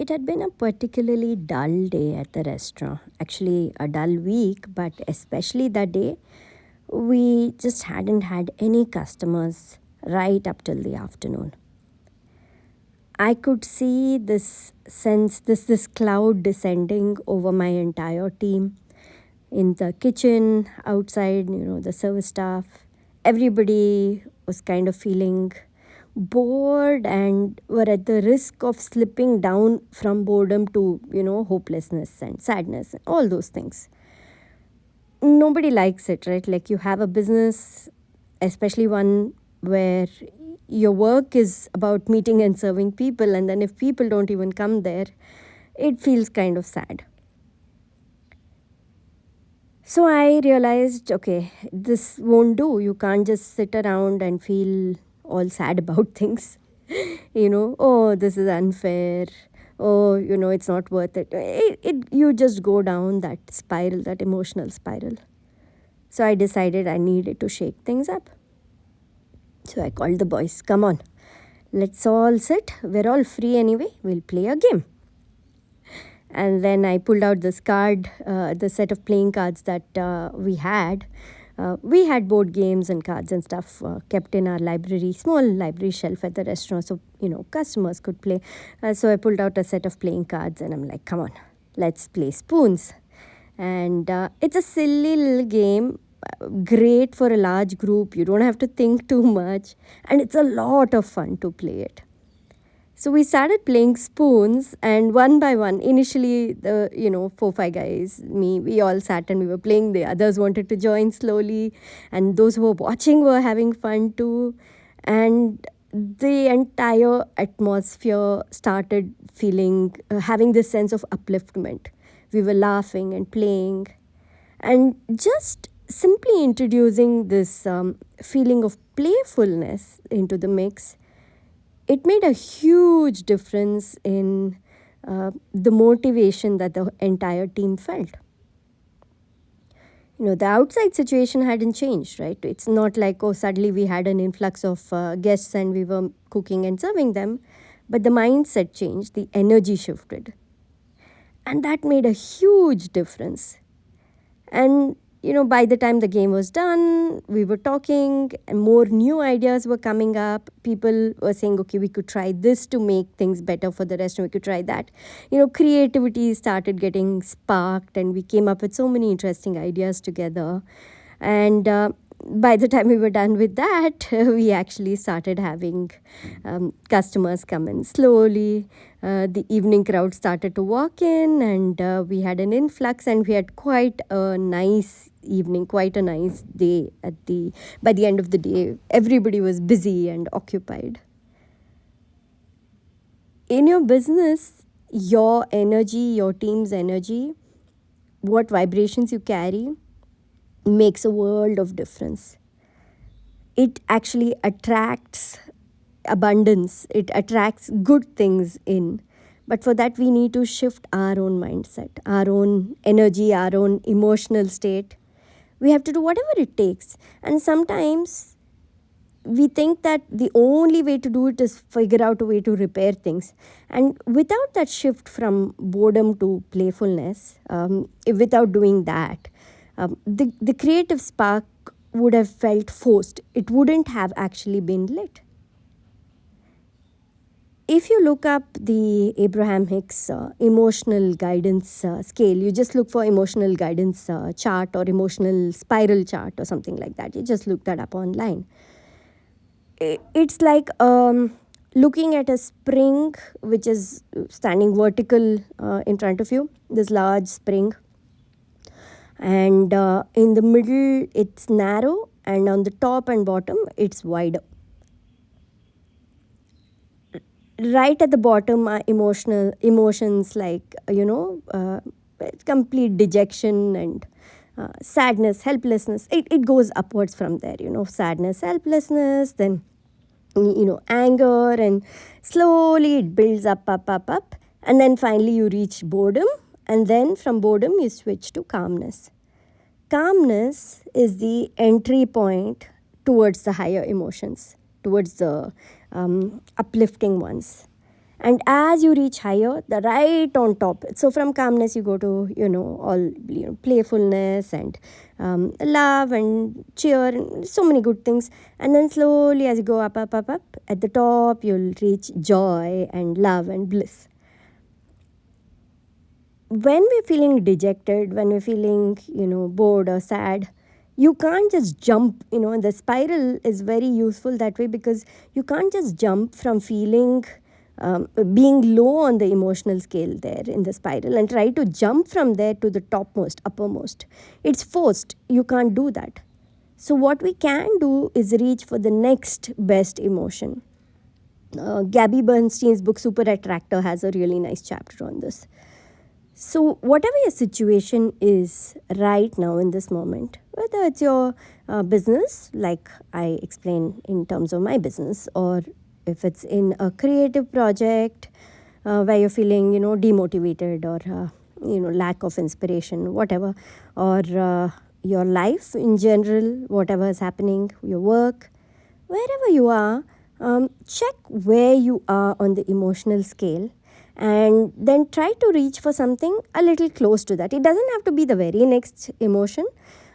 It had been a particularly dull day at the restaurant. Actually, a dull week, but especially that day, we just hadn't had any customers right up till the afternoon. I could see this cloud descending over my entire team in the kitchen, outside, the service staff. Everybody was kind of feeling bored and were at the risk of slipping down from boredom to, hopelessness and sadness and all those things. Nobody likes it, right? Like you have a business, especially one where your work is about meeting and serving people, and then if people don't even come there, it feels kind of sad. So I realized, okay, this won't do. You can't just sit around and feel all sad about things. Oh, this is unfair. Oh, it's not worth it. You just go down that spiral, that emotional spiral. So I decided I needed to shake things up. So I called the boys, come on, let's all sit. We're all free anyway. We'll play a game. And then I pulled out this card, the set of playing cards that we had. We had board games and cards and stuff kept in our library, small library shelf at the restaurant, so customers could play. So I pulled out a set of playing cards and I'm like, come on, let's play spoons. And it's a silly little game, great for a large group. You don't have to think too much, and it's a lot of fun to play it. So we started playing spoons, and one by one, initially the 4-5 guys, me, we all sat and we were playing. The others wanted to join slowly, and those who were watching were having fun too. And the entire atmosphere started having this sense of upliftment. We were laughing and playing, and just simply introducing this feeling of playfulness into the mix, it made a huge difference in the motivation that the entire team felt. The outside situation hadn't changed, right? It's not like, oh, suddenly we had an influx of guests and we were cooking and serving them, but the mindset changed, the energy shifted. And that made a huge difference. And by the time the game was done, we were talking and more new ideas were coming up. People were saying, okay, we could try this to make things better for the restaurant. We could try that. Creativity started getting sparked and we came up with so many interesting ideas together. And by the time we were done with that, we actually started having customers come in slowly. The evening crowd started to walk in, and we had an influx, and we had quite a nice evening, quite a nice day. By the end of the day, everybody was busy and occupied. In your business, your energy, your team's energy, what vibrations you carry makes a world of difference. It actually attracts abundance, it attracts good things in. But for that, we need to shift our own mindset, our own energy, our own emotional state. We have to do whatever it takes. And sometimes we think that the only way to do it is figure out a way to repair things. And without that shift from boredom to playfulness, without doing that, the creative spark would have felt forced. It wouldn't have actually been lit. If you look up the Abraham Hicks emotional guidance scale, you just look for emotional guidance chart or emotional spiral chart or something like that. You just look that up online. It's like looking at a spring which is standing vertical in front of you, this large spring. And in the middle, it's narrow, and on the top and bottom, it's wider. Right at the bottom are emotions like, complete dejection and sadness, helplessness. It goes upwards from there, sadness, helplessness, then, anger, and slowly it builds up. And then finally you reach boredom, and then from boredom you switch to calmness. Calmness is the entry point towards the higher emotions, towards the uplifting ones. And as you reach higher, the right on top, so from calmness you go to, all, playfulness and love and cheer and so many good things. And then slowly as you go up, up, up, up, at the top you'll reach joy and love and bliss. When we're feeling dejected, when we're feeling, bored or sad, you can't just jump, and the spiral is very useful that way, because you can't just jump from feeling, being low on the emotional scale there in the spiral, and try to jump from there to the topmost, uppermost. It's forced. You can't do that. So, what we can do is reach for the next best emotion. Gabby Bernstein's book Super Attractor has a really nice chapter on this. So, whatever your situation is right now in this moment, whether it's your business, like I explain in terms of my business, or if it's in a creative project where you're feeling, demotivated, or, lack of inspiration, whatever, or your life in general, whatever is happening, your work, wherever you are, check where you are on the emotional scale, and then try to reach for something a little close to that. It doesn't have to be the very next emotion,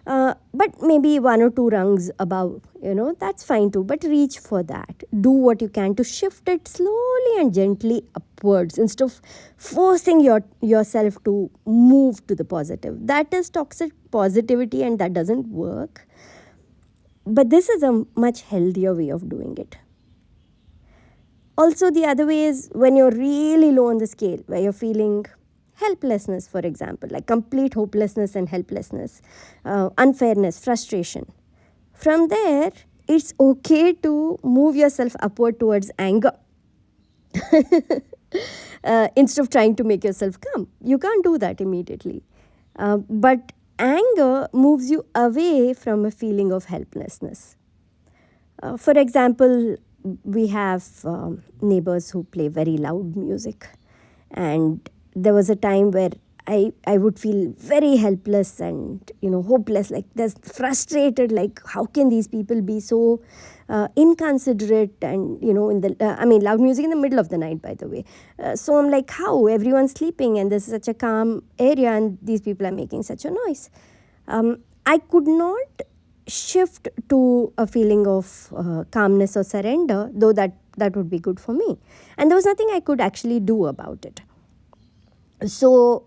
but maybe one or two rungs above, that's fine too. But reach for that. Do what you can to shift it slowly and gently upwards instead of forcing yourself to move to the positive. That is toxic positivity, and that doesn't work. But this is a much healthier way of doing it. Also, the other way is when you're really low on the scale, where you're feeling helplessness, for example, like complete hopelessness and helplessness, unfairness, frustration. From there, it's okay to move yourself upward towards anger. Instead of trying to make yourself calm. You can't do that immediately. But anger moves you away from a feeling of helplessness. For example, we have neighbors who play very loud music, and there was a time where I would feel very helpless and hopeless, like this, frustrated, like how can these people be so inconsiderate, and in the loud music in the middle of the night, by the way. So I'm like, how everyone's sleeping and this is such a calm area and these people are making such a noise. I could not shift to a feeling of calmness or surrender, though that would be good for me, and there was nothing I could actually do about it. So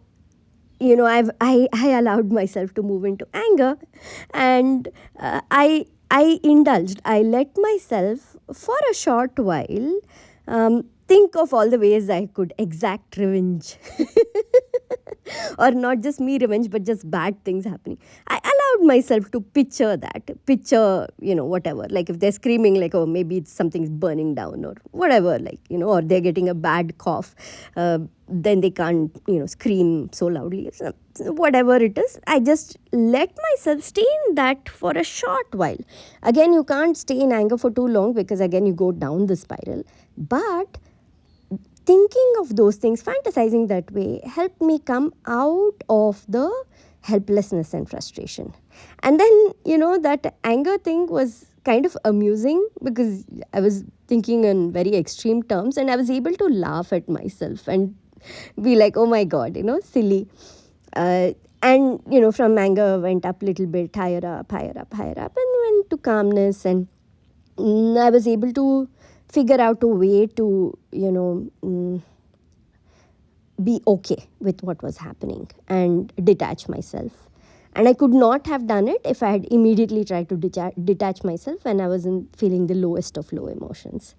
I allowed myself to move into anger, and I indulged. I let myself for a short while think of all the ways I could exact revenge. Or not just me revenge, but just bad things happening. I allowed myself to picture, whatever. Like if they're screaming, like, oh, maybe it's something's burning down or whatever, like, or they're getting a bad cough, then they can't, scream so loudly. So whatever it is, I just let myself stay in that for a short while. Again, you can't stay in anger for too long, because again, you go down the spiral. But thinking of those things, fantasizing that way, helped me come out of the helplessness and frustration. And then, that anger thing was kind of amusing, because I was thinking in very extreme terms, and I was able to laugh at myself and be like, oh my God, silly. And, from anger went up a little bit, higher up, higher up, higher up, and went to calmness. And I was able to figure out a way to, be okay with what was happening and detach myself. And I could not have done it if I had immediately tried to detach myself when I was feeling the lowest of low emotions.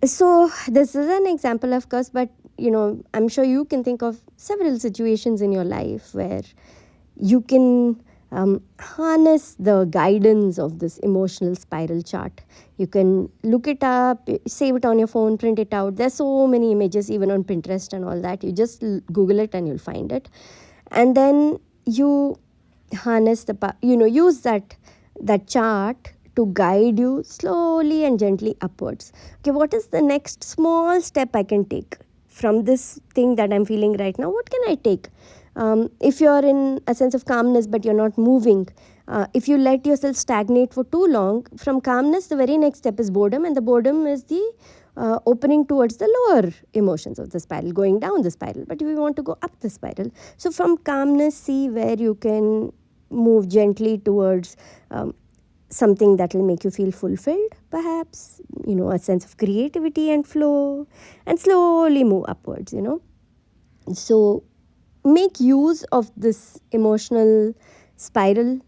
So this is an example, of course, but I'm sure you can think of several situations in your life where you can harness the guidance of this emotional spiral chart. You can look it up, save it on your phone, print it out. There's so many images even on Pinterest and all that. You just Google it and you'll find it. And then you harness use that chart to guide you slowly and gently upwards. Okay, what is the next small step I can take from this thing that I'm feeling right now? What can I take? If you're in a sense of calmness but you're not moving, if you let yourself stagnate for too long, from calmness the very next step is boredom, and the boredom is the opening towards the lower emotions of the spiral, going down the spiral, but we want to go up the spiral. So from calmness, see where you can move gently towards something that will make you feel fulfilled, perhaps, a sense of creativity and flow, and slowly move upwards. So make use of this emotional spiral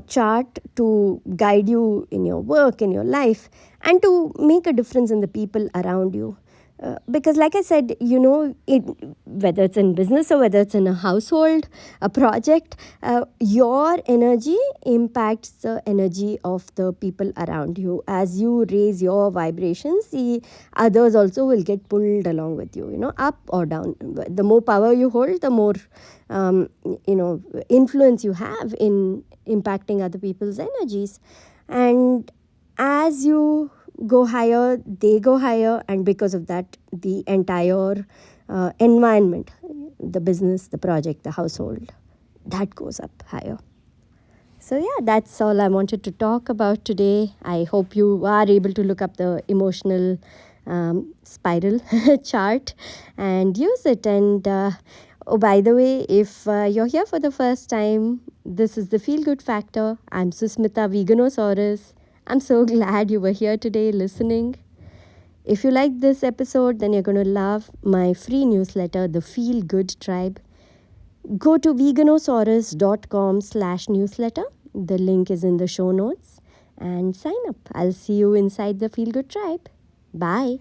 chart to guide you in your work, in your life, and to make a difference in the people around you. Because, like I said, whether it's in business or whether it's in a household, a project, your energy impacts the energy of the people around you. As you raise your vibrations, the others also will get pulled along with you, up or down. The more power you hold, the more, influence you have in impacting other people's energies. And as you go higher, they go higher, and because of that, the entire environment, the business, the project, the household, that goes up higher. So, yeah, that's all I wanted to talk about today. I hope you are able to look up the emotional spiral chart and use it. And oh, by the way, if you're here for the first time, this is the Feel Good Factor. I'm Susmita Veganosaurus. I'm so glad you were here today listening. If you like this episode, then you're going to love my free newsletter, The Feel Good Tribe. Go to veganosaurus.com/newsletter. The link is in the show notes and sign up. I'll see you inside the Feel Good Tribe. Bye.